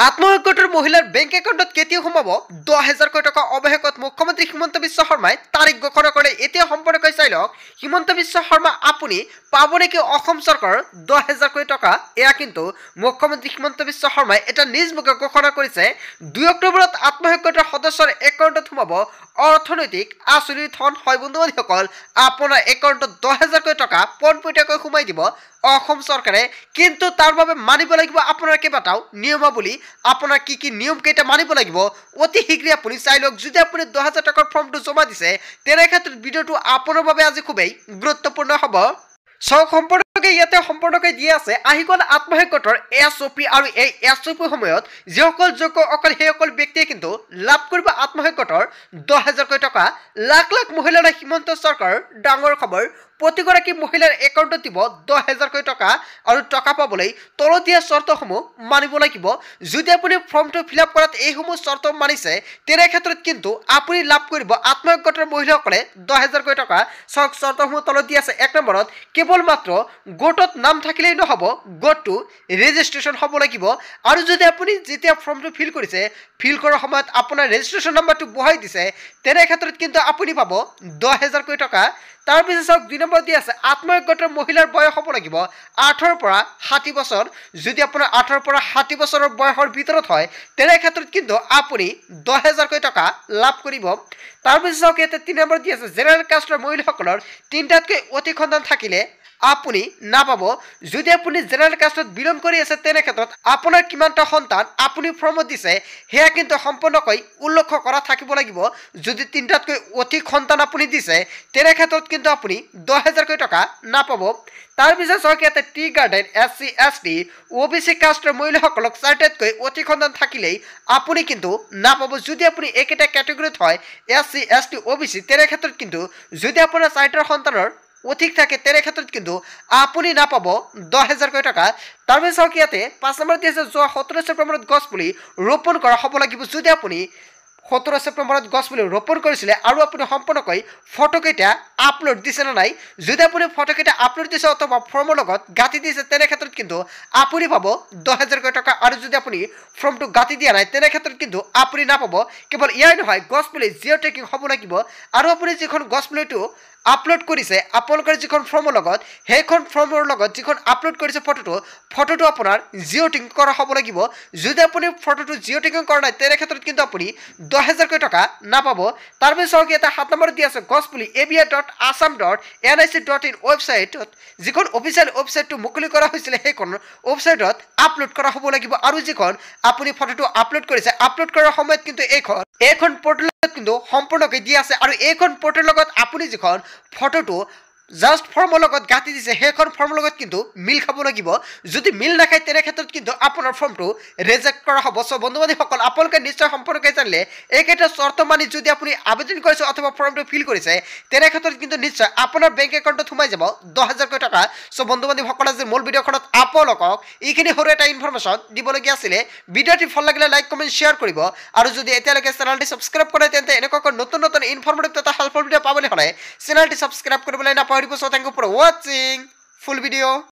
আত্মসহায়ক মহিলাৰ বেংক একাউণ্টত কেতিয়া সোমাব 10,000 কোটি টকা অৱহেকত মুখ্যমন্ত্ৰী হিমন্ত বিশ্ব শৰ্মাই তাৰিখ ঘোষণা কৰে। এতিয়া সম্পূৰ্ণকৈ চাই লওক হিমন্ত বিশ্ব শৰ্মা আপুনি পাব নেকি অসম চৰকাৰৰ 10,000 কোটি টকা। এয়া কিন্তু মুখ্যমন্ত্ৰী হিমন্ত বিশ্ব শৰ্মাই এটা নিজ মুখে ঘোষণা কৰিছে। 2 অক্টোবৰত আত্মসহায়ক সদস্যৰ একাউণ্টত সোমাব অৰ্থনৈতিক আঁচনিৰ ধন। হয় বন্ধুসকল, আপোনাৰ একাউণ্টত 10,000 কোটি টকা পোনপটীয়াকৈ সোমাই দিব অসম চৰকাৰে। কিন্তু তাৰ বাবে মানিব লাগিব আপোনাৰ কেইবাটাও নিয়মাৱলী। আপোনাৰ কি কি নিয়ম কেইটা মানিব লাগিব অতি শীঘ্ৰে আপুনি চাই লওক। যদি আপুনি 10,000 টকাৰ ফৰ্মটো জমা দিছে তেনে ক্ষেত্ৰত ভিডিঅ'টো আপোনাৰ বাবে আজি খুবেই গুৰুত্বপূৰ্ণ হ'ব। সম্পূৰ্ণকৈ ইয়াতে সম্পূৰ্ণকৈ দিয়া আছে আহি গ'ল আত্মসহায়কৰ SOP আৰু এই SOP সময়ত যিসকল যোগ্য অকল সেইসকল ব্যক্তিয়ে কিন্তু লাভ কৰিব আত্মসহায়কৰ 10,000 কোটি টকা। লাখ লাখ মহিলাৰ হিমন্ত চৰকাৰৰ ডাঙৰ খবৰ। প্ৰতিগৰাকী মহিলাৰ একাউণ্টত দিব 10,000 কোটি টকা আৰু টকা পাবলৈ তলত দিয়া চৰ্তসমূহ মানিব লাগিব। যদি আপুনি ফৰ্মটো ফিল আপ কৰাত এইসমূহ চৰ্ত মানিছে তেনে ক্ষেত্ৰত কিন্তু আপুনি লাভ কৰিব আত্মসহায়কৰ মহিলাসকলে 10,000 কোটি টকা। চাওক চৰ্তসমূহ তলত দিয়া আছে। 1 নম্বৰত কেৱল মাত্ৰ গোটত নাম থাকিলেই নহ'ব, গোটটো ৰেজিষ্ট্ৰেশ্যন হ'ব লাগিব। আৰু যদি আপুনি যেতিয়া ফৰ্মটো ফিল কৰিছে ফিল কৰাৰ সময়ত আপোনাৰ ৰেজিষ্ট্ৰেশ্যন নাম্বাৰটো বহাই দিছে তেনে ক্ষেত্ৰত কিন্তু আপুনি পাব 10,000 কোটি টকা। তাৰপিছত চাওক 2 নম্বৰ দিয়া আছে আত্মসহায়ক মহিলাৰ বয়স হ'ব লাগিব 8ৰ পৰা 60 বছৰ। যদি আপোনাৰ 8ৰ পৰা 60 বছৰৰ বয়সৰ ভিতৰত হয় তেনে ক্ষেত্ৰত কিন্তু আপুনি 10,000 কোটি টকা লাভ কৰিব। তাৰপিছত চাওক ইয়াতে 3 নম্বৰ দিয়া আছে জেনেৰেল কাষ্টৰ মহিলাসকলৰ 3টাতকৈ অধিক সন্তান থাকিলে আপুনি নাপাব। যদি আপুনি জেনেৰেল কাষ্টত বিলং কৰি আছে তেনে ক্ষেত্ৰত আপোনাৰ কিমানটা সন্তান আপুনি ফৰ্মত দিছে সেয়া কিন্তু সম্পূৰ্ণকৈ উল্লেখ কৰা থাকিব লাগিব। যদি 3টাতকৈ অধিক সন্তান আপুনি দিছে তেনে ক্ষেত্ৰত কিন্তু আপুনি 10,000 কোটি টকা নাপাব। তাৰপিছত চাওক ইয়াতে tea garden SC ST OBC কাষ্টৰ মহিলাসকলক 4টাতকৈ অধিক সন্তান থাকিলেই আপুনি কিন্তু নাপাব। যদি আপুনি একেটা কেটেগৰীত হয় SC ST OBC তেনে ক্ষেত্ৰত কিন্তু যদি আপোনাৰ 4টা সন্তানৰ অধিক থাকে তেনে ক্ষেত্ৰত কিন্তু আপুনি নাপাব 10,000 কোটি টকা। তাৰপিছত চাওক ইয়াতে 5 নম্বৰ দি আছে যোৱা 17 ছেপ্টেম্বৰত গছপুলি ৰোপণ কৰা হ'ব লাগিব। যদি আপুনি 17 ছেপ্টেম্বৰত গছপুলি ৰোপণ কৰিছিলে আৰু আপুনি সম্পূৰ্ণকৈ ফটোকেইটা আপলোড দিছে নে নাই, যদি আপুনি ফটোকেইটা আপলোড দিছে অথবা ফৰ্মৰ লগত গাঁঠি দিছে তেনে ক্ষেত্ৰত কিন্তু আপুনি পাব 10,000 কোটি টকা। আৰু যদি আপুনি ফৰ্মটো গাঁঠি দিয়া নাই তেনে ক্ষেত্ৰত কিন্তু আপুনি নাপাব। কেৱল ইয়াই নহয় গছপুলি জিঅ' টেকিং হ'ব লাগিব। আৰু আপুনি যিখন গছপুলিটো আপলোড কৰিছে আপোনালোকৰ যিখন ফৰ্মৰ লগত সেইখন ফৰ্মৰ লগত যিখন আপলোড কৰিছে ফটোটো আপোনাৰ জিঅ' টেকিং কৰা হ'ব লাগিব। যদি আপুনি ফটোটো জিঅ' টেকিং কৰা নাই তেনে ক্ষেত্ৰত কিন্তু আপুনি 10,000 কোটি টকা নাপাব। তাৰপিছত চাওক ইয়াতে 7 নম্বৰত দি আছে গছপুলি abia.assam.nic.in ৱেবছাইটত যিখন অফিচিয়েল ৱেবছাইটটো মুকলি কৰা হৈছিলে সেইখন ৱেবছাইটত আপলোড কৰা হ'ব লাগিব। আৰু যিখন আপুনি ফটোটো আপলোড কৰিছে আপলোড কৰাৰ সময়ত কিন্তু এইখন পৰ্টেলত কিন্তু সম্পূৰ্ণকৈ দিয়া আছে। আৰু এইখন পৰ্টেলৰ লগত আপুনি যিখন ফটোটো জাষ্ট ফৰ্মৰ লগত গাঁঠি দিছে সেইখন ফৰ্মৰ লগত কিন্তু মিল খাব লাগিব। যদি মিল নাখায় তেনে ক্ষেত্ৰত কিন্তু আপোনাৰ ফৰ্মটো ৰিজেক্ট কৰা হ'ব। চ' বন্ধু বান্ধৱীসকল আপোনালোকে নিশ্চয় সম্পূৰ্ণকৈ জানিলে এইকেইটা চৰ্ত মানি যদি আপুনি আবেদন কৰিছে অথবা ফৰ্মটো ফিল কৰিছে তেনে ক্ষেত্ৰত কিন্তু নিশ্চয় আপোনাৰ বেংক একাউণ্টত সোমাই যাব 10,000 কোটি টকা। চ' বন্ধু বান্ধৱীসকল আজি মূল ভিডিঅ'খনত আপোনালোকক এইখিনি সৰু এটা ইনফৰমেশ্যন দিবলগীয়া আছিলে। ভিডিঅ'টি ভাল লাগিলে লাইক কমেণ্ট শ্বেয়াৰ কৰিব। আৰু যদি এতিয়ালৈকে চেনেলটি ছাবস্ক্ৰাইব কৰে তেন্তে এনেকুৱাকৈ নতুন নতুন ইনফৰমেটিভ তথা হেল্পফুল ভিডিঅ' পাবলৈ হ'লে চেনেলটি ছাবস্ক্ৰাইব কৰিবলৈ নাপাহৰিব। চ' থেংক ইউ ফৰ ৱাচিং ফুল ভিডিঅ'।